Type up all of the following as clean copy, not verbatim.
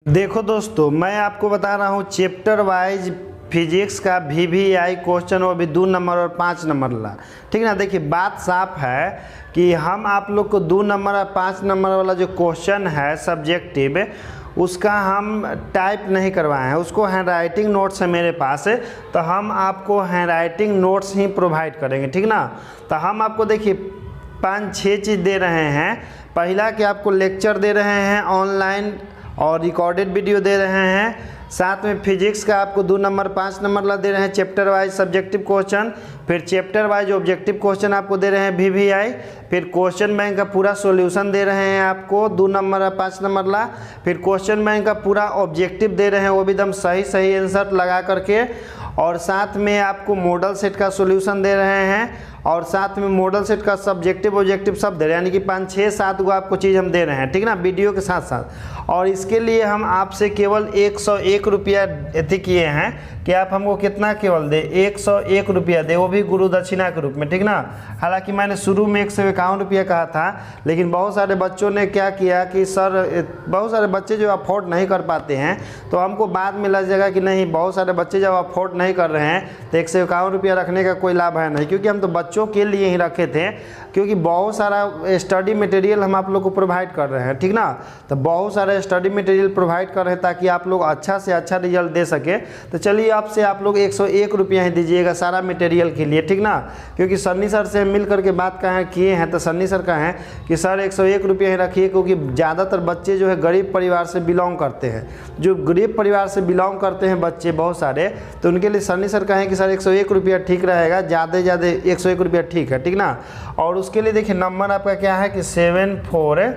देखो दोस्तों, मैं आपको बता रहा हूँ चैप्टर वाइज फिजिक्स का VVI क्वेश्चन, वो भी 2 नंबर और 5 नंबर ला। ठीक ना। देखिए बात साफ है कि हम आप लोग को 2 नंबर और 5 नंबर वाला जो क्वेश्चन है सब्जेक्टिव, उसका हम टाइप नहीं करवाए हैं, उसको हैंड राइटिंग नोट्स है मेरे पास, तो हम आपको हैंड राइटिंग नोट्स ही प्रोवाइड करेंगे। ठीक ना। तो हम आपको देखिए 5-6 चीज़ दे रहे हैं। पहला कि आपको लेक्चर दे रहे हैं ऑनलाइन और रिकॉर्डेड वीडियो दे रहे हैं। साथ में फिजिक्स का आपको 2 नंबर 5 नंबर ला दे रहे हैं चैप्टर वाइज सब्जेक्टिव क्वेश्चन। फिर चैप्टर वाइज ऑब्जेक्टिव क्वेश्चन आपको दे रहे हैं VVI। फिर क्वेश्चन बैंक का पूरा सॉल्यूशन दे रहे हैं आपको 2 नंबर और 5 नंबर ला। फिर क्वेश्चन बैंक का पूरा ऑब्जेक्टिव दे रहे हैं, वो भी एकदम सही आंसर लगा करके। और साथ में आपको मॉडल सेट का सॉल्यूशन दे रहे हैं, और साथ में मॉडल सेट का सब्जेक्टिव ऑब्जेक्टिव सब दे रहे हैं, यानी कि 5-6-7 गो आपको चीज़ हम दे रहे हैं। ठीक ना, वीडियो के साथ साथ। और इसके लिए हम आपसे केवल 101 रुपया अति किए हैं कि आप हमको कितना केवल दे, 101 रुपया दे, वो भी गुरु दक्षिणा के रूप में। ठीक ना। हालांकि मैंने शुरू में 151 रुपया कहा था, लेकिन बहुत सारे बच्चों ने क्या किया कि सर, बहुत सारे बच्चे जो अफोर्ड नहीं कर पाते हैं, तो हमको बाद में लग जाएगा कि नहीं, बहुत सारे बच्चे जब अफोर्ड नहीं कर रहे हैं तो 151 रुपया रखने का कोई लाभ है नहीं, क्योंकि हम तो बच्चों के लिए ही रखे थे, क्योंकि बहुत सारा स्टडी मटेरियल हम आप लोग को प्रोवाइड कर रहे हैं। ठीक ना। तो बहुत सारा स्टडी मटेरियल प्रोवाइड कर रहे हैं ताकि आप लोग अच्छा से अच्छा रिजल्ट दे सके। तो चलिए आपसे आप लोग 101 रुपया ही दीजिएगा सारा मटेरियल के लिए। ठीक ना। क्योंकि सन्नी सर से मिल करके बात किए हैं, तो सन्नी सर कहें कि सर 101 रुपया ही रखिए, क्योंकि ज़्यादातर बच्चे जो है गरीब परिवार से बिलोंग करते हैं। जो गरीब परिवार से बिलोंग करते हैं बच्चे बहुत सारे, तो उनके लिए सन्नी सर कहें कि सर 101 रुपया ठीक रहेगा, ज़्यादा 101 रुपया ठीक है। ठीक ना। और उसके लिए देखिए नंबर आपका क्या है कि 74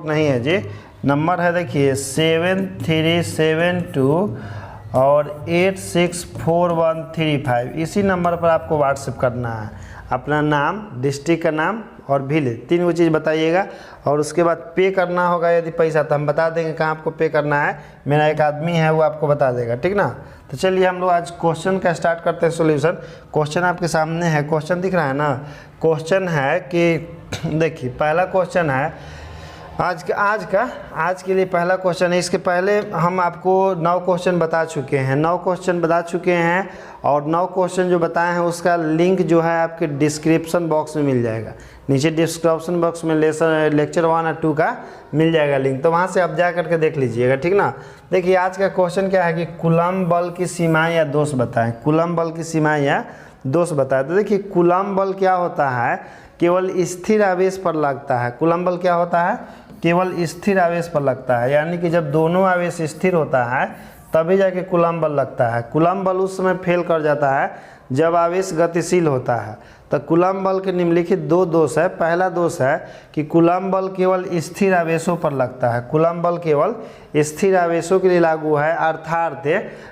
नहीं है जी, नंबर है देखिए 7372 और 864135। इसी नंबर पर आपको व्हाट्सएप करना है अपना नाम, डिस्ट्रिक्ट का नाम और विलेज, 3 वो चीज़ बताइएगा। और उसके बाद पे करना होगा यदि पैसा, तो हम बता देंगे कहाँ आपको पे करना है। मेरा एक आदमी है, वो आपको बता देगा। ठीक ना। तो चलिए हम लोग आज क्वेश्चन का स्टार्ट करते हैं सॉल्यूशन। क्वेश्चन आपके सामने है, क्वेश्चन दिख रहा है ना। क्वेश्चन है कि देखिए पहला क्वेश्चन है आज के लिए पहला क्वेश्चन है। इसके पहले हम आपको 9 क्वेश्चन बता चुके हैं, 9 क्वेश्चन बता चुके हैं। और 9 क्वेश्चन जो बताए हैं उसका लिंक जो है आपके डिस्क्रिप्शन बॉक्स में मिल जाएगा, नीचे डिस्क्रिप्शन बॉक्स में लेक्चर 1 और 2 का मिल जाएगा लिंक, तो वहाँ से आप जा करके देख लीजिएगा। ठीक ना। देखिए आज का क्वेश्चन क्या है कि कूलम्ब बल की सीमाएँ या दोष बताएं। कूलम्ब बल की सीमाएँ या दोष बताएं। तो देखिए कूलम्ब बल क्या होता है, केवल स्थिर आवेश पर लगता है। कूलम्ब बल क्या होता है, केवल स्थिर आवेश पर लगता है, यानी कि जब दोनों आवेश स्थिर होता है तभी जाके कूलम्ब बल लगता है। कूलम्ब बल उस समय फेल कर जाता है जब आवेश गतिशील होता है। तो कूलम्ब बल के निम्नलिखित 2 दोष है। पहला दोष है कि कूलम्ब बल केवल स्थिर आवेशों पर लगता है। कूलम्ब बल केवल स्थिर आवेशों के लिए लागू है, अर्थात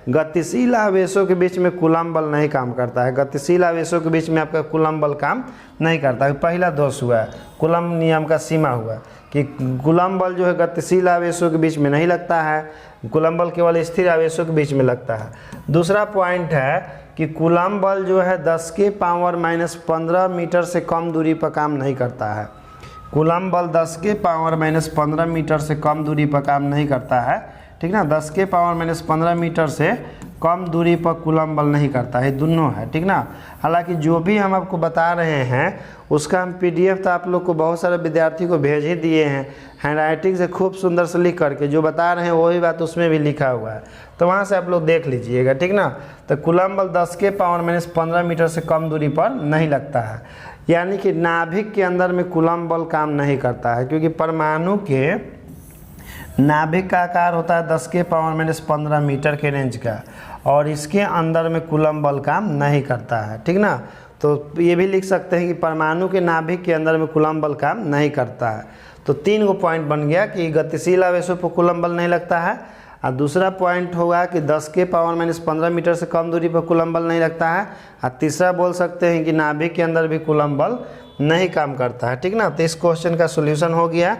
गतिशील आवेशों के बीच में कूलम्ब बल नहीं काम करता है। गतिशील आवेशों के बीच में आपका कूलम्ब बल काम नहीं करता है। पहला दोष हुआ है, कूलम्ब नियम का सीमा हुआ कि कूलम्ब बल जो है गतिशील आवेशों के बीच में नहीं लगता है, कूलम्ब बल केवल स्थिर आवेशों के बीच में लगता है। दूसरा पॉइंट है कि कूलम्ब बल जो है 10 के पावर -15 मीटर से कम दूरी पर काम नहीं करता है। कूलम्ब बल 10 के पावर -15 मीटर से कम दूरी पर काम नहीं करता है। ठीक ना। 10 के पावर -15 मीटर से कम दूरी पर कूलम्ब बल नहीं करता है, दोनों है। ठीक ना। हालांकि जो भी हम आपको बता रहे हैं उसका हम PDF तो आप लोग को बहुत सारे विद्यार्थी को भेज ही दिए हैं, हैंड राइटिंग से खूब सुंदर से लिख करके जो बता रहे हैं वही बात उसमें भी लिखा हुआ है, तो वहाँ से आप लोग देख लीजिएगा। ठीक ना। तो कूलम्ब बल 10 के पावर -15 मीटर से कम दूरी पर नहीं लगता है, यानी कि नाभिक के अंदर में कूलम्ब बल काम नहीं करता है, क्योंकि परमाणु के नाभिक का आकार होता है 10 के पावर -15 मीटर के रेंज का, और इसके अंदर में कूलम्ब बल काम नहीं करता है। ठीक ना। तो ये भी लिख सकते हैं कि परमाणु के नाभिक के अंदर में कूलम्ब बल काम नहीं करता है। तो 3 गो पॉइंट बन गया कि गतिशील आवेशों पर कूलम्ब बल नहीं लगता है, और दूसरा पॉइंट होगा कि 10 के पावर -15 मीटर से कम दूरी पर कूलम्ब बल नहीं लगता है, और तीसरा बोल सकते हैं कि नाभिक के अंदर भी कूलम्ब बल नहीं काम करता है। ठीक ना। तो इस क्वेश्चन का सॉल्यूशन हो गया,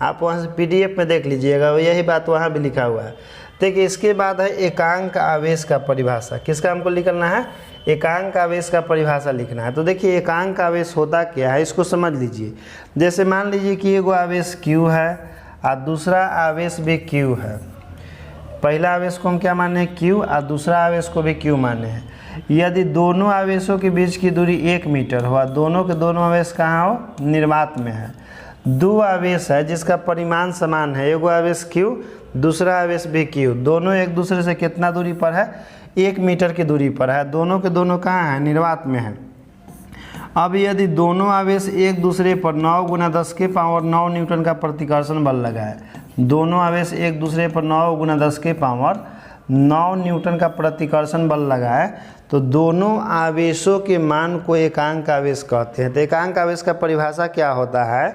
आप वहाँ से PDF में देख लीजिएगा, यही बात वहाँ भी लिखा हुआ है। देखिए इसके बाद है एकांक आवेश का परिभाषा। किसका हमको लिखना है, एकांक आवेश का परिभाषा लिखना है। तो देखिए एकांक आवेश होता क्या है, इसको समझ लीजिए। जैसे मान लीजिए कि एगो आवेश Q है और दूसरा आवेश भी q है। पहला आवेश को हम क्या माने हैं q और दूसरा आवेश को भी q माने हैं। यदि दोनों आवेशों के बीच की दूरी 1 मीटर हो, दोनों के दोनों आवेश कहाँ हो, निर्वात में है। दो आवेश है जिसका परिमाण समान है, एगो आवेश q दूसरा आवेश भी q, दोनों एक दूसरे से कितना दूरी पर है, 1 मीटर की दूरी पर है। दोनों के दोनों कहाँ है, निर्वात में है। अब यदि दोनों आवेश एक दूसरे पर 9 गुना 10 के पावर 9 न्यूटन का प्रतिकर्षण बल लगाए, दोनों आवेश एक दूसरे पर 9 गुना 10 के पावर 9 न्यूटन का प्रतिकर्षण बल लगाए, तो दोनों आवेशों के मान को एकांक आवेश कहते हैं। तो एकांक आवेश का परिभाषा क्या होता है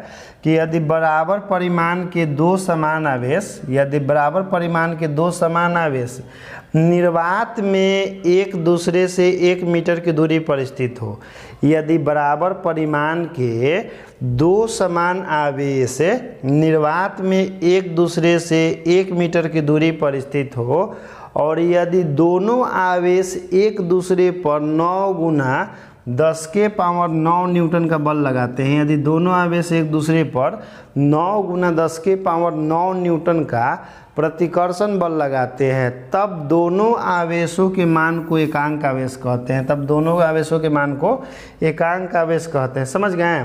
कि यदि बराबर परिमाण के दो समान आवेश, यदि बराबर परिमाण के दो समान आवेश निर्वात में एक दूसरे से 1 मीटर की दूरी पर स्थित हो, यदि बराबर परिमाण के दो समान आवेश निर्वात में एक दूसरे से 1 मीटर की दूरी पर स्थित हो, और यदि दोनों आवेश एक दूसरे पर 9 गुना 10 के पावर 9 न्यूटन का बल लगाते हैं, यदि दोनों आवेश एक दूसरे पर 9 गुना 10 के पावर 9 न्यूटन का प्रतिकर्षण बल लगाते हैं, तब दोनों आवेशों के मान को एकांक आवेश कहते हैं। तब दोनों आवेशों के मान को एकांक आवेश कहते हैं। समझ गए?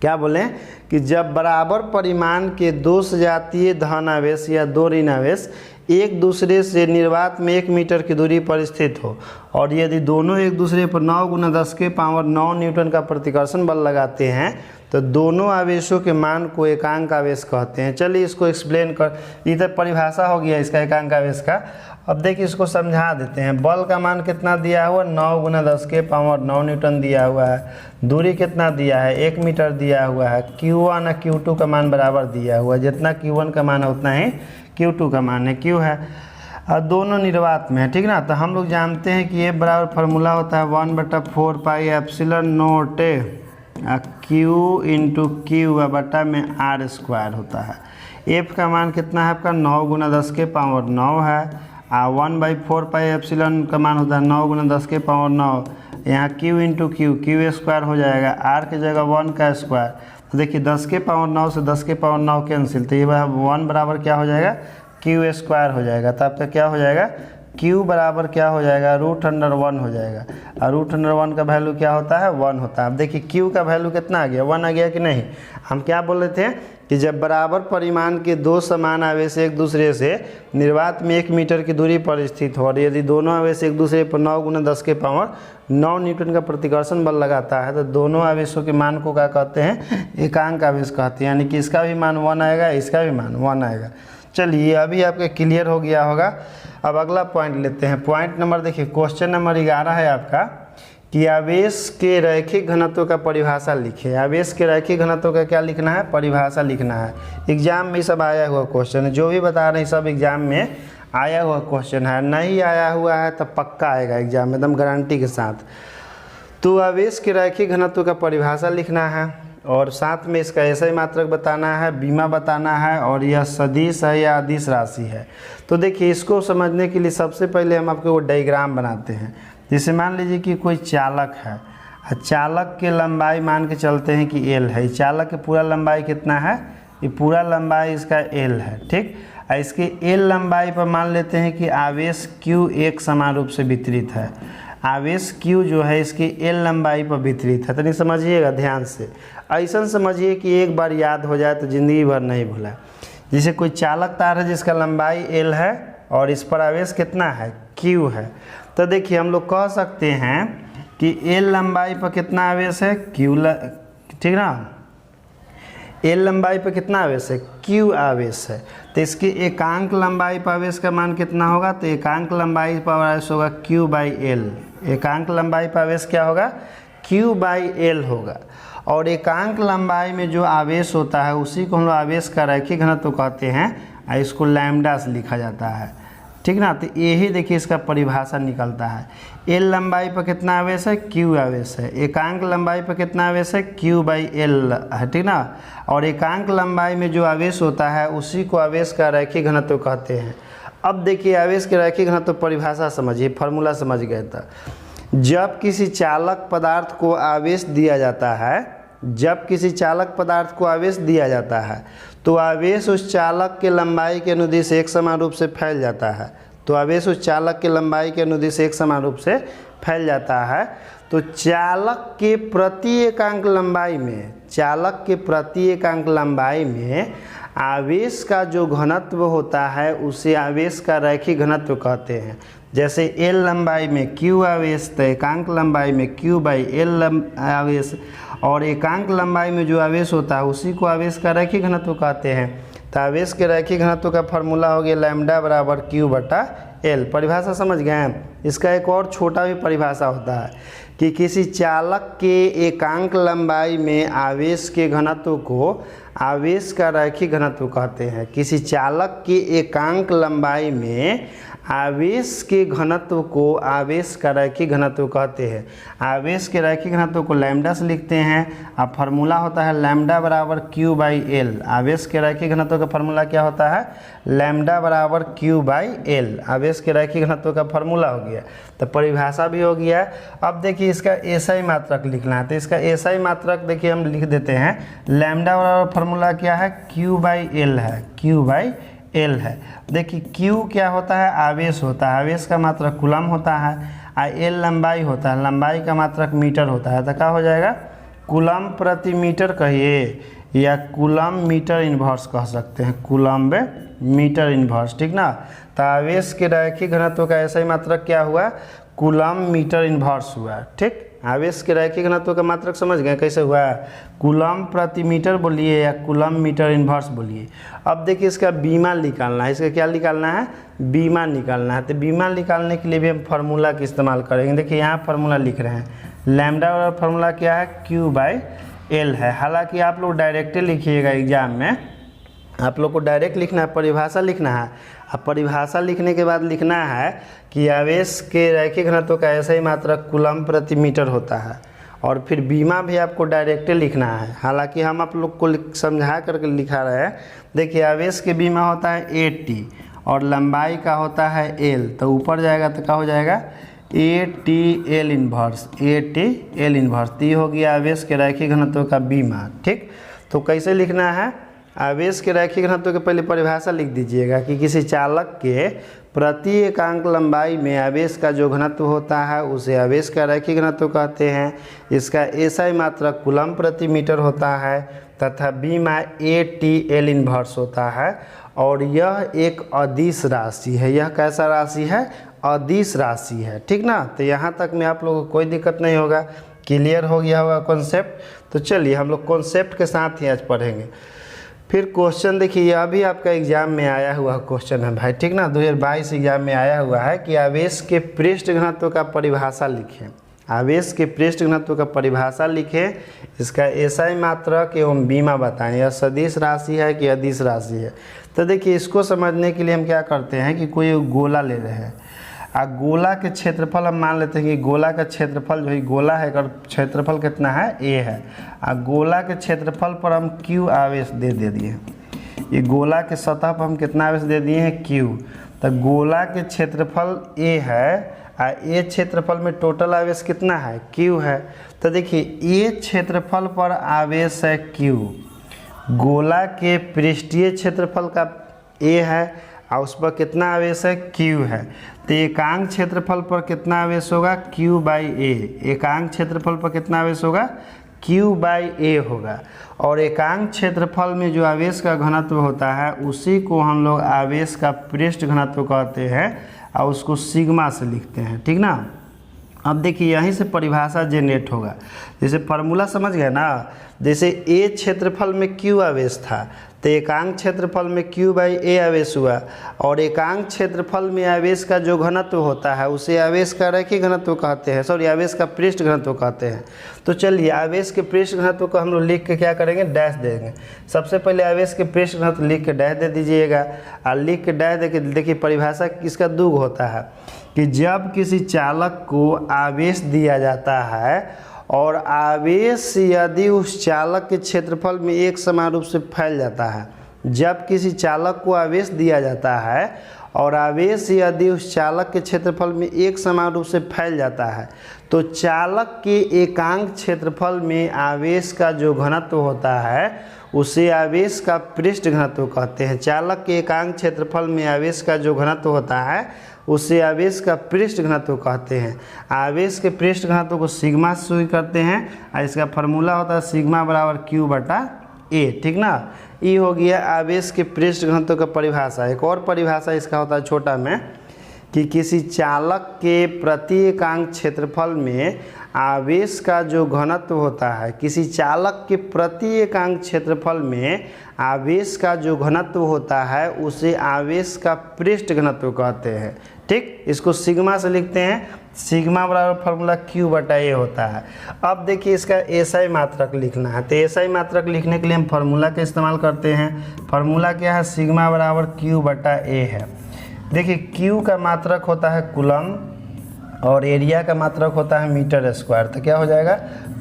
क्या बोलें कि जब बराबर परिमाण के दो सजातीय धन आवेश या दो ऋण आवेश एक दूसरे से निर्वात में 1 मीटर की दूरी पर स्थित हो, और यदि दोनों एक दूसरे पर 9 गुना 10 के पावर 9 न्यूटन का प्रतिकर्षण बल लगाते हैं, तो दोनों आवेशों के मान को एकांक आवेश कहते हैं। चलिए इसको एक्सप्लेन कर, इधर परिभाषा हो गया इसका एकांक आवेश का। अब देखिए इसको समझा देते हैं। बल का मान कितना दिया हुआ, 9 गुना 10 के पावर 9 न्यूटन दिया हुआ है। दूरी कितना दिया है, 1 मीटर दिया हुआ है। Q1 और Q2 का मान बराबर दिया हुआ है, जितना Q1 का मान है उतना ही Q2 का मान है, Q है, और दोनों निर्वात में है। ठीक ना? तो हम लोग जानते हैं कि ये बराबर फार्मूला होता है 1/4 pi epsilon not Q into Q बटा में R स्क्वायर होता है। F का मान कितना है आपका, 9 गुना 10 के पावर 9 है, और 1/4 पाई एप्सिलॉन का मान होता है 9 गुना 10 के पावर 9। यहाँ Q इंटू Q स्क्वायर हो जाएगा, R की जगह 1 का स्क्वायर। तो देखिए 10 के पावर 9 से 10 के पावर 9 कैंसिल, तो ये 1 बराबर क्या हो जाएगा, Q स्क्वायर हो जाएगा। तो आपका क्या हो जाएगा, Q बराबर क्या हो जाएगा, √1 हो जाएगा, और √1 का वैल्यू क्या होता है, 1 होता है। अब देखिए Q का वैल्यू कितना आ गया, 1 आ गया कि नहीं। हम क्या बोल रहे थे कि जब बराबर परिमाण के दो समान आवेश एक दूसरे से निर्वात में 1 मीटर की दूरी पर स्थित हो, और यदि दोनों आवेश एक दूसरे पर 9 गुना 10 के पावर 9 न्यूटन का प्रतिकर्षण बल लगाता है, तो दोनों आवेशों के मान को क्या कहते हैं, एकांक आवेश कहते हैं। यानी कि इसका भी मान 1 आएगा, इसका भी मान 1 आएगा। चलिए अभी आपका क्लियर हो गया होगा। अब अगला पॉइंट लेते हैं। पॉइंट नंबर देखिए, क्वेश्चन नंबर 11 है आपका कि आवेश के रैखिक घनत्व का परिभाषा लिखे। आवेश के रैखिक घनत्व का क्या लिखना है, परिभाषा लिखना है। एग्जाम में सब आया हुआ क्वेश्चन है, जो भी बता रहे हैं सब एग्जाम में आया हुआ क्वेश्चन है। नहीं आया हुआ है तो पक्का आएगा एग्जाम में, एकदम गारंटी के साथ। तो आवेश के रैखिक घनत्व का परिभाषा लिखना है, और साथ में इसका ऐसा मात्रक बताना है, बीमा बताना है, और यह सदिश है या अदिश राशि है। तो देखिए इसको समझने के लिए सबसे पहले हम आपको वो डायग्राम बनाते हैं। जैसे मान लीजिए कि कोई चालक है, चालक के लंबाई मान के चलते हैं कि L है। चालक की पूरा लंबाई कितना है, ये पूरा लंबाई इसका L है। ठीक, इसके L लंबाई पर मान लेते हैं कि आवेश Q एक समान रूप से वितरित है। आवेश Q जो है इसकी L लंबाई पर वितरित है। तो नहीं, समझिएगा ध्यान से, ऐसा समझिए कि एक बार याद हो जाए तो ज़िंदगी भर नहीं भूला। जैसे कोई चालक तार है जिसका लंबाई L है और इस पर आवेश कितना है, Q है। तो देखिए हम लोग कह सकते हैं कि L लंबाई पर कितना आवेश है, ठीक ना, L लंबाई पर कितना आवेश है, Q आवेश है। तो इसकी एकांक लंबाई पर आवेश का मान कितना होगा, तो एकांक लंबाई पर आवेश होगा Q/L। एकांक लंबाई पर आवेश क्या होगा, Q/L होगा। और एकांक लंबाई में जो आवेश होता है उसी को हम लोग आवेश का रैखिक घनत्व कहते हैं, इसको लैम्डा से लिखा जाता है। ठीक ना, तो यही देखिए इसका परिभाषा निकलता है। L लंबाई पर कितना आवेश है, Q आवेश है। एकांक लंबाई पर कितना आवेश है, Q/L है। ठीक ना, और एकांक लंबाई में जो आवेश होता है उसी को आवेश का रैखिक घनत्व कहते हैं। अब देखिए आवेश के रैखिक घनत्व परिभाषा समझिए, फार्मूला समझ गए था। जब किसी चालक पदार्थ को आवेश दिया जाता है, जब किसी चालक पदार्थ को आवेश दिया जाता है तो आवेश उस चालक के लंबाई के अनुदिश एक समान रूप से फैल जाता है। तो आवेश उस चालक के लंबाई के अनुदिश एक समान रूप से फैल जाता है। तो चालक के प्रति एकांक लंबाई में, चालक के प्रति एकांक लंबाई में आवेश का जो घनत्व होता है उसे आवेश का रैखिक घनत्व कहते हैं। जैसे L लंबाई में Q आवेश, तो एकांक लंबाई में Q बाई L आवेश, और एकांक लंबाई में जो आवेश होता है उसी को आवेश का रैखिक घनत्व कहते हैं। तो आवेश के रैखिक घनत्व का फॉर्मूला हो गया लैम्डा बराबर Q बटा L। परिभाषा समझ गए हैं। इसका एक और छोटा भी परिभाषा होता है कि किसी चालक के एकांक लंबाई में आवेश के घनत्व को आवेश का रैखिक घनत्व कहते हैं। किसी चालक के एकांक लंबाई में आवेश के घनत्व को आवेश का रैखिक घनत्व कहते हैं। आवेश के रैखिक घनत्व को लैम्डा से लिखते हैं। अब फार्मूला होता है लैम्डा बराबर Q बाई L। आवेश के रैखिक घनत्व का फार्मूला क्या होता है? लैम्डा बराबर Q बाई L। आवेश के रैखिक घनत्व का फार्मूला हो गया, तो परिभाषा भी हो गया। अब देखिए इसका एसआई मात्रक लिखना है, तो इसका एसआई मात्रक देखिए हम लिख देते हैं। लैम्डा बराबर फार्मूला क्या है? Q बाई L है, Q बाई L है। देखिए Q क्या होता है? आवेश होता है, आवेश का मात्रक कूलम होता है। L लंबाई होता है, लंबाई का मात्रक मीटर होता है। तो क्या हो जाएगा? कूलम प्रति मीटर कहिए या कूलम मीटर इन्वर्स कह सकते हैं, कूलम मीटर इन्वर्स, ठीक ना। तो आवेश के रैखिक घनत्व का ऐसा ही मात्रक क्या हुआ? कूलम मीटर इन्वर्स हुआ, ठीक। आवेश के रैखिक घनत्व का मात्रक समझ गए कैसे हुआ? कूलम प्रति मीटर बोलिए या कूलम मीटर इन्वर्स बोलिए। अब देखिए इसका बीमा निकालना है। इसका क्या निकालना है? बीमा निकालना है। तो बीमा निकालने के लिए भी हम फार्मूला का इस्तेमाल करेंगे। देखिए यहाँ फार्मूला लिख रहे हैं, लैम्डा वाला फार्मूला क्या है? Q बाई L है। हालांकि आप लोग डायरेक्टली लिखिएगा एग्जाम में, आप लोग को डायरेक्ट लिखना है, परिभाषा लिखना है। अब परिभाषा लिखने के बाद लिखना है कि आवेश के रैखिक घनत्व का ऐसा ही मात्रक कूलम प्रति मीटर होता है, और फिर बीमा भी आपको डायरेक्ट लिखना है। हालांकि हम आप लोग को समझा करके लिखा रहे हैं। देखिए आवेश के बीमा होता है AT और लंबाई का होता है L, तो ऊपर जाएगा तो क्या हो जाएगा? ATL inverse, ATL inverse. तो ये हो गया आवेश के रैखिक घनत्व का बीमा, ठीक। तो कैसे लिखना है? आवेश के रैखिक घनत्व के पहले परिभाषा लिख दीजिएगा कि किसी चालक के प्रति एकांक लंबाई में आवेश का जो घनत्व होता है उसे आवेश का रैखिक घनत्व कहते हैं। इसका एसआई मात्रक कूलम प्रति मीटर होता है तथा बीमा ATL इन्वर्स होता है, और यह एक अदिश राशि है। यह कैसा राशि है? अदिश राशि है, ठीक ना। तो यहाँ तक में आप लोगों को कोई दिक्कत नहीं होगा, क्लियर हो गया होगा कॉन्सेप्ट। तो चलिए हम लोग कॉन्सेप्ट के साथ ही आज पढ़ेंगे। फिर क्वेश्चन देखिए, यह भी आपका एग्जाम में आया हुआ क्वेश्चन है भाई, ठीक ना। 2022 एग्जाम में आया हुआ है कि आवेश के पृष्ठ घनत्व का परिभाषा लिखें। आवेश के पृष्ठ घनत्व का परिभाषा लिखें, इसका एसआई मात्रक एवं बीमा बताएं। यह सदिश राशि है कि अदिश राशि है? तो देखिए इसको समझने के लिए हम क्या करते हैं कि कोई गोला ले रहे हैं, गोला के क्षेत्रफल हम मान लेते हैं कि गोला का क्षेत्रफल जो है, गोला है अगर क्षेत्रफल कितना है? A है। गोला के क्षेत्रफल पर हम Q आवेश दे दिए। ये गोला के सतह पर हम कितना आवेश दे दिए हैं? Q। तो गोला के क्षेत्रफल A है, A क्षेत्रफल में टोटल आवेश कितना है? Q है। तो देखिए A क्षेत्रफल पर आवेश है Q, गोला के पृष्ठीय क्षेत्रफल का A है और उस पर कितना आवेश है? Q है। तो एकांक क्षेत्रफल पर कितना आवेश होगा? Q by A। एकांक क्षेत्रफल पर कितना आवेश होगा? Q बाई A होगा। और एकांक क्षेत्रफल में जो आवेश का घनत्व होता है उसी को हम लोग आवेश का पृष्ठ घनत्व कहते हैं और उसको सिग्मा से लिखते हैं, ठीक ना। अब देखिए यहीं से परिभाषा जनरेट होगा। जैसे फार्मूला समझ गए ना, जैसे A क्षेत्रफल में Q आवेश था तो एकांक क्षेत्रफल में Q बाई A आवेश हुआ, और एकांक क्षेत्रफल में आवेश का जो घनत्व होता है उसे आवेश का रैखिक घनत्व कहते हैं, सॉरी आवेश का पृष्ठ घनत्व कहते हैं। तो चलिए आवेश के पृष्ठ घनत्व को हम लोग लिख के क्या करेंगे? डैश देंगे। सबसे पहले आवेश के पृष्ठ घनत्व लिख के डैश दे दीजिएगा, और लिख के डैश दे के देखिए परिभाषा किसका दुग होता है कि जब किसी चालक को आवेश दिया जाता है और आवेश यदि उस चालक के क्षेत्रफल में एक समान रूप से फैल जाता है, जब किसी चालक को आवेश दिया जाता है और आवेश यदि उस चालक के क्षेत्रफल में एक समान रूप से फैल जाता है, तो चालक के एकांक क्षेत्रफल में आवेश का जो घनत्व होता है उसे आवेश का पृष्ठ घनत्व कहते हैं। चालक के एकांक क्षेत्रफल में आवेश का जो घनत्व होता है उसे आवेश का पृष्ठ घनत्व कहते हैं। आवेश के पृष्ठ घनत्व को सिग्मा से शुरू करते हैं और इसका फार्मूला होता है सिग्मा बराबर क्यू बटा ए, ठीक ना। ये हो गया आवेश के पृष्ठ घनत्व का परिभाषा। एक और परिभाषा इसका होता है छोटा में कि किसी चालक के प्रति एकांक क्षेत्रफल में आवेश का जो घनत्व होता है, किसी चालक के प्रति एकांक क्षेत्रफल में आवेश का जो घनत्व होता है उसे आवेश का पृष्ठ घनत्व कहते हैं, ठीक। इसको सिग्मा से लिखते हैं, सिग्मा बराबर फार्मूला क्यू बटा ए होता है। अब देखिए इसका एसआई मात्रक लिखना है, तो एसआई मात्रक लिखने के लिए हम फार्मूला का इस्तेमाल करते हैं। फार्मूला क्या है, सिग्मा बराबर क्यू बटा ए है। देखिए क्यू का मात्रक होता है कूलम और एरिया का मात्रक होता है मीटर स्क्वायर, तो क्या हो जाएगा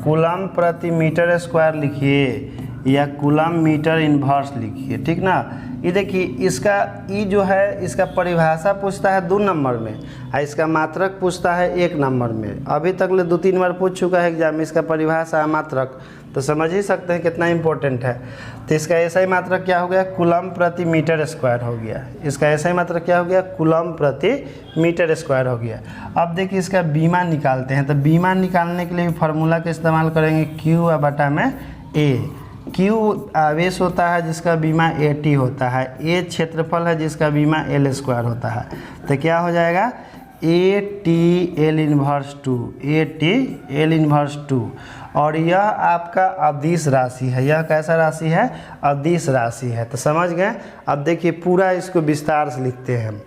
कूलम प्रति मीटर स्क्वायर लिखिए या कूलम मीटर इन्वर्स लिखिए, ठीक ना। ये देखिए इसका ई जो है इसका परिभाषा पूछता है 2 नंबर में और इसका मात्रक पूछता है 1 नंबर में। अभी तक ले 2-3 बार पूछ चुका है एग्जाम में इसका परिभाषा मात्रक, तो समझ ही सकते हैं कितना इंपॉर्टेंट है। तो इसका ऐसा ही मात्रक क्या हो गया, कूलम प्रति मीटर स्क्वायर हो गया। इसका ऐसा ही मात्रक क्या हो गया, कूलम प्रति मीटर स्क्वायर हो गया। अब देखिए इसका बीमा निकालते हैं, तो बीमा निकालने के लिए फार्मूला का इस्तेमाल करेंगे क्यू बटा में ए। क्यू आवेश होता है जिसका बीमा AT होता है, ए क्षेत्रफल है जिसका बीमा L स्क्वायर होता है, तो क्या हो जाएगा AT L inverse 2, AT L inverse 2। और यह आपका अदिश राशि है, यह कैसा राशि है, अदिश राशि है। तो समझ गए। अब देखिए पूरा इसको विस्तार से लिखते हैं।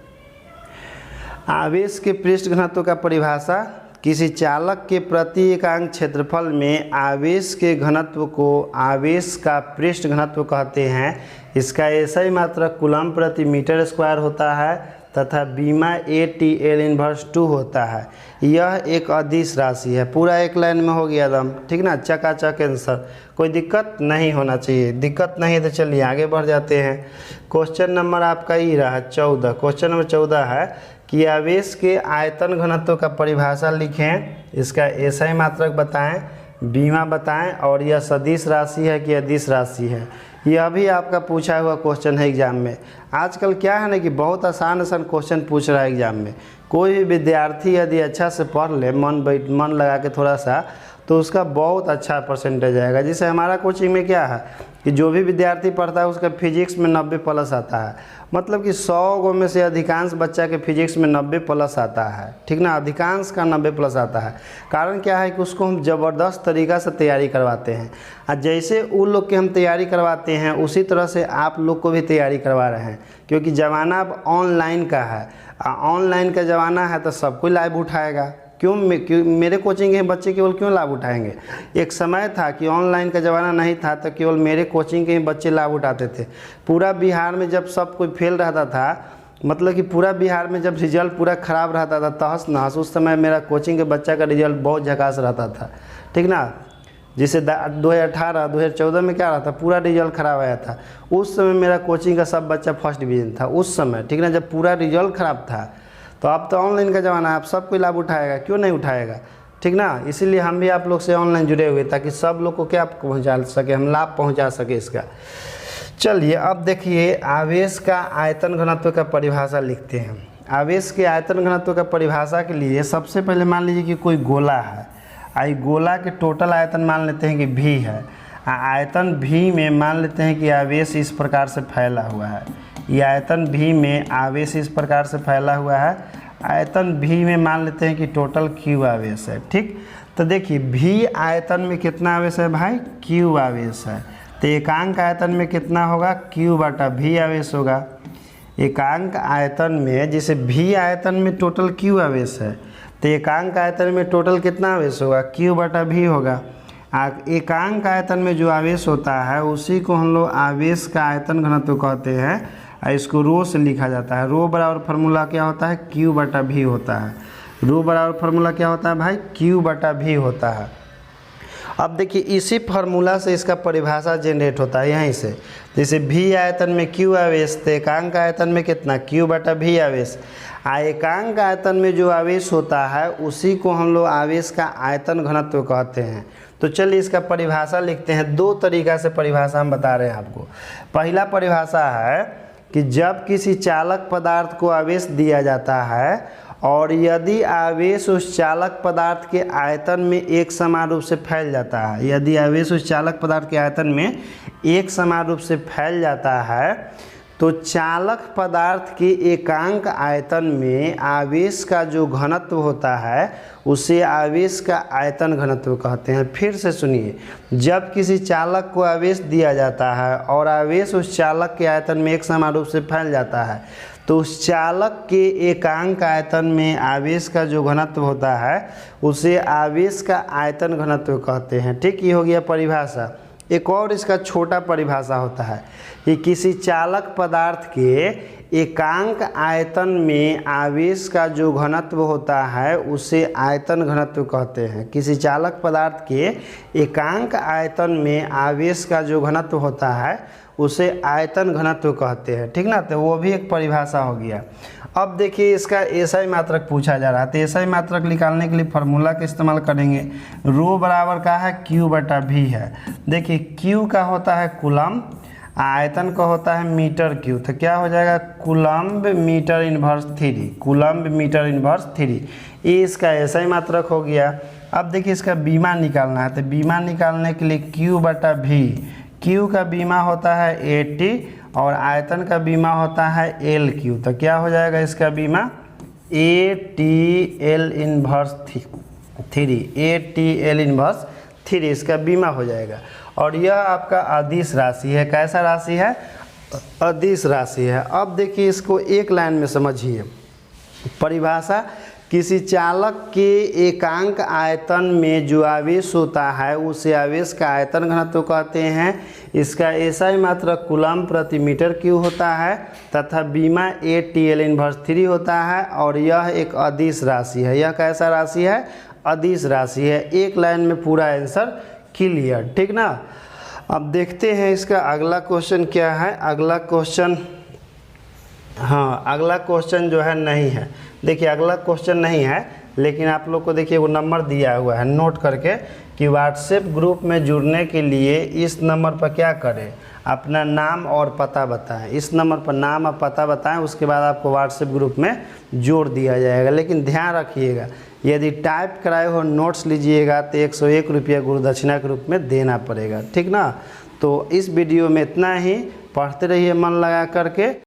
आवेश के पृष्ठ घनत्व का परिभाषा, किसी चालक के प्रति एकांक क्षेत्रफल में आवेश के घनत्व को आवेश का पृष्ठ घनत्व कहते हैं। इसका ऐसा ही मात्रक कूलम प्रति मीटर स्क्वायर होता है तथा बीमा AT L इन्वर्स 2 होता है। यह एक अदिश राशि है। पूरा एक लाइन में हो गया एकदम, ठीक ना, चकाचक आंसर, कोई दिक्कत नहीं होना चाहिए। दिक्कत नहीं है तो चलिए आगे बढ़ जाते हैं। क्वेश्चन नंबर आपका ये रहा 14। क्वेश्चन नंबर 14 है कि आवेश के आयतन घनत्व का परिभाषा लिखें, इसका एसआई मात्रक बताएं, बीमा बताएं और यह सदिश राशि है कि अदिश राशि है। यह भी आपका पूछा हुआ क्वेश्चन है एग्जाम में। आजकल क्या है ना कि बहुत आसान क्वेश्चन पूछ रहा है एग्जाम में। कोई भी विद्यार्थी यदि अच्छा से पढ़ ले, मन लगा के थोड़ा सा, तो उसका बहुत अच्छा परसेंटेज आएगा। जैसे हमारा कोचिंग में क्या है कि जो भी विद्यार्थी पढ़ता है उसका फिजिक्स में 90+ आता है, मतलब कि 100 गो में से अधिकांश बच्चा के फिजिक्स में 90+ आता है, ठीक ना, अधिकांश का 90+ आता है। कारण क्या है कि उसको हम ज़बरदस्त तरीक़ा से तैयारी करवाते हैं, और जैसे उन लोग की हम तैयारी करवाते हैं उसी तरह से आप लोग को भी तैयारी करवा रहे हैं, क्योंकि ज़माना अब ऑनलाइन का है। ऑनलाइन का ज़माना है तो सब कोई लाइव उठाएगा। क्यों मेरे कोचिंग के बच्चे केवल क्यों लाभ उठाएंगे। एक समय था कि ऑनलाइन का ज़माना नहीं था तो केवल मेरे कोचिंग के ही बच्चे लाभ उठाते थे। पूरा बिहार में जब सब कोई फेल रहता था, मतलब कि पूरा बिहार में जब रिजल्ट पूरा ख़राब रहता था तहस नहस, उस समय मेरा कोचिंग के बच्चा का रिजल्ट बहुत झकास रहता था, ठीक ना। जिसे 2018 2014 में क्या रहा था, पूरा रिजल्ट ख़राब आया था। उस समय मेरा कोचिंग का सब बच्चा फर्स्ट डिवीज़न था उस समय, ठीक ना, जब पूरा रिजल्ट ख़राब था। तो अब तो ऑनलाइन का ज़माना है, आप सब कोई लाभ उठाएगा, क्यों नहीं उठाएगा, ठीक ना। इसीलिए हम भी आप लोग से ऑनलाइन जुड़े हुए ताकि सब लोग को क्या पहुंचा सके, हम लाभ पहुंचा सके इसका। चलिए अब देखिए आवेश का आयतन घनत्व का परिभाषा लिखते हैं। आवेश के आयतन घनत्व का परिभाषा के लिए सबसे पहले मान लीजिए कि कोई गोला है, आई गोला के टोटल आयतन मान लेते हैं कि V है। आयतन V में मान लेते हैं कि आवेश इस प्रकार से फैला हुआ है। ये आयतन V में आवेश इस प्रकार से फैला हुआ है। आयतन V में मान लेते हैं कि टोटल Q आवेश है, ठीक। तो देखिए V आयतन में कितना आवेश है भाई, Q आवेश है। तो एकांक आयतन में कितना होगा, Q बटा V आवेश होगा। एकांक आयतन में जैसे V आयतन में टोटल Q आवेश है, तो एकांक आयतन में टोटल कितना आवेश होगा, Q बटा V होगा। एकांक आयतन में जो आवेश होता है उसी को हम लोग आवेश का आयतन घनत्व कहते हैं, और इसको रो से लिखा जाता है। रो बराबर फार्मूला क्या होता है, Q बटा V होता है। रो बराबर फार्मूला क्या होता है भाई, Q बटा V होता है। अब देखिए इसी फार्मूला से इसका परिभाषा जनरेट होता है यहीं से। जैसे V आयतन में Q आवेश, तो एकांक आयतन में कितना, Q बटा V आवेश। एकांक आयतन में जो आवेश होता है उसी को हम लोग आवेश का आयतन घनत्व कहते हैं। तो चलिए इसका परिभाषा लिखते हैं। दो तरीक़ा से परिभाषा हम बता रहे हैं आपको। पहला परिभाषा है कि जब किसी चालक पदार्थ को आवेश दिया जाता है और यदि आवेश उस चालक पदार्थ के आयतन में एक समान रूप से फैल जाता है, यदि आवेश उस चालक पदार्थ के आयतन में एक समान रूप से फैल जाता है तो चालक पदार्थ के एकांक आयतन में आवेश का जो घनत्व होता है उसे आवेश का आयतन घनत्व कहते हैं। फिर से सुनिए, जब किसी चालक को आवेश दिया जाता है और आवेश उस चालक के आयतन में एक समान रूप से फैल जाता है तो उस चालक के एकांक आयतन में आवेश का जो घनत्व होता है उसे आवेश का आयतन घनत्व कहते हैं। ठीक, ये हो गया परिभाषा। एक और इसका छोटा परिभाषा होता है कि किसी चालक पदार्थ के एकांक आयतन में आवेश का जो घनत्व होता है उसे आयतन घनत्व कहते हैं। किसी चालक पदार्थ के एकांक आयतन में आवेश का जो घनत्व होता है उसे आयतन घनत्व कहते हैं। ठीक ना, तो वो भी एक परिभाषा हो गया। अब देखिए इसका एसआई मात्रक पूछा जा रहा है, तो एसआई मात्रक निकालने के लिए फार्मूला का इस्तेमाल करेंगे। रो बराबर का है क्यू बटा भी है। देखिए क्यू का होता है कूलम, आयतन का होता है मीटर क्यू, तो क्या हो जाएगा coulomb metre inverse 3, coulomb metre inverse 3। ये इसका एसआई मात्रक हो गया। अब देखिए इसका बीमा निकालना है, तो बीमा निकालने के लिए क्यू बटा भी, क्यू का बीमा होता है 80 और आयतन का बीमा होता है एल क्यू, तो क्या हो जाएगा इसका बीमा ATL इनवर्स 3, ATL इनवर्स 3 इसका बीमा हो जाएगा। और यह आपका अदिश राशि है। कैसा राशि है? अदिश राशि है। अब देखिए इसको एक लाइन में समझिए। परिभाषा, किसी चालक के एकांक आयतन में जो आवेश होता है उसे आवेश का आयतन घनत्व कहते हैं। इसका एसआई मात्रक कूलम प्रति मीटर क्यू होता है तथा बीमा ATL इनवर्स 3 होता है और यह एक अदिश राशि है। यह कैसा राशि है? अदिश राशि है। एक लाइन में पूरा आंसर क्लियर। ठीक ना। अब देखते हैं इसका अगला क्वेश्चन क्या है। अगला क्वेश्चन, हाँ अगला क्वेश्चन जो है नहीं है। देखिए अगला क्वेश्चन नहीं है, लेकिन आप लोग को देखिए वो नंबर दिया हुआ है, नोट करके कि व्हाट्सएप ग्रुप में जुड़ने के लिए इस नंबर पर क्या करें, अपना नाम और पता बताएं। इस नंबर पर नाम और पता बताएं, उसके बाद आपको व्हाट्सएप ग्रुप में जोड़ दिया जाएगा। लेकिन ध्यान रखिएगा, यदि टाइप कराए हो नोट्स लीजिएगा तो 101 रुपया गुरुदक्षिणा के रूप में देना पड़ेगा। ठीक ना। तो इस वीडियो में इतना ही। पढ़ते रहिए मन लगा करके।